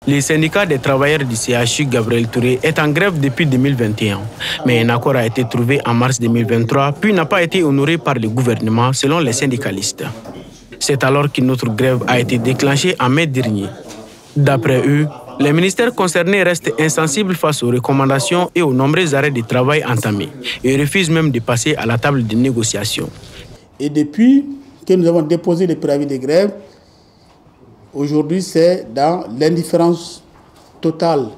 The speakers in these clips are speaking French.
Le syndicat des travailleurs du CHU Gabriel Touré est en grève depuis 2021. Mais un accord a été trouvé en mars 2023, puis n'a pas été honoré par le gouvernement selon les syndicalistes. C'est alors qu'une autre grève a été déclenchée en mai dernier. D'après eux, les ministères concernés restent insensibles face aux recommandations et aux nombreux arrêts de travail entamés et refusent même de passer à la table de négociation. Et depuis que nous avons déposé les préavis de grève, aujourd'hui, c'est dans l'indifférence totale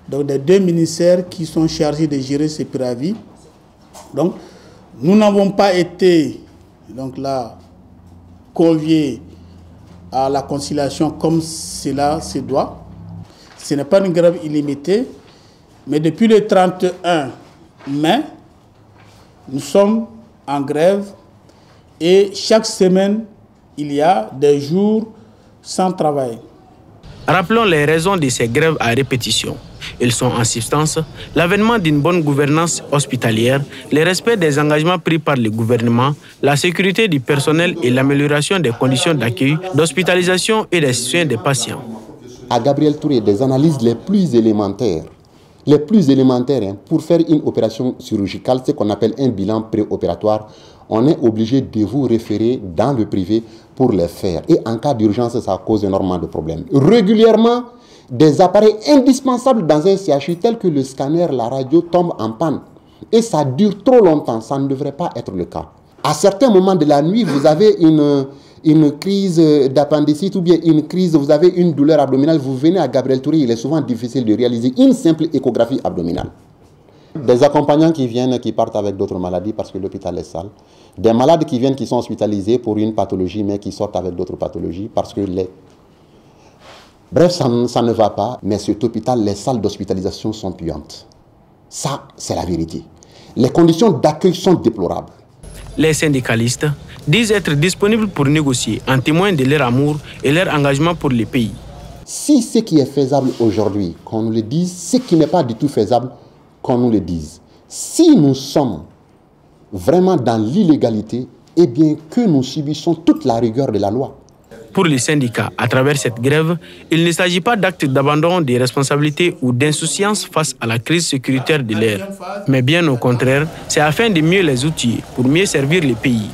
des deux ministères qui sont chargés de gérer ces préavis. Donc, nous n'avons pas été conviés à la conciliation comme cela se doit. Ce n'est pas une grève illimitée, mais depuis le 31 mai, nous sommes en grève et chaque semaine, il y a des jours sans travail. Rappelons les raisons de ces grèves à répétition. Elles sont en substance l'avènement d'une bonne gouvernance hospitalière, le respect des engagements pris par le gouvernement, la sécurité du personnel et l'amélioration des conditions d'accueil, d'hospitalisation et des soins des patients. À Gabriel Touré, des analyses les plus élémentaires pour faire une opération chirurgicale, ce qu'on appelle un bilan préopératoire, on est obligé de vous référer dans le privé pour les faire. Et en cas d'urgence, ça cause énormément de problèmes. Régulièrement, des appareils indispensables dans un CHU tels que le scanner, la radio tombent en panne. Et ça dure trop longtemps, ça ne devrait pas être le cas. À certains moments de la nuit, vous avez une crise d'appendicite ou bien une crise, vous avez une douleur abdominale, vous venez à Gabriel Touré, il est souvent difficile de réaliser une simple échographie abdominale. Des accompagnants qui viennent, qui partent avec d'autres maladies parce que l'hôpital est sale. Des malades qui viennent, qui sont hospitalisés pour une pathologie, mais qui sortent avec d'autres pathologies parce que les... Bref, ça ne va pas, mais cet hôpital, les salles d'hospitalisation sont puantes. Ça, c'est la vérité. Les conditions d'accueil sont déplorables. Les syndicalistes disent être disponibles pour négocier, en témoin de leur amour et leur engagement pour le pays. Si ce qui est faisable aujourd'hui, qu'on nous le dise, ce qui n'est pas du tout faisable, qu'on nous le dise. Si nous sommes vraiment dans l'illégalité, eh bien que nous subissons toute la rigueur de la loi. Pour les syndicats, à travers cette grève, il ne s'agit pas d'actes d'abandon des responsabilités ou d'insouciance face à la crise sécuritaire de l'ère. Mais bien au contraire, c'est afin de mieux les outiller pour mieux servir le pays.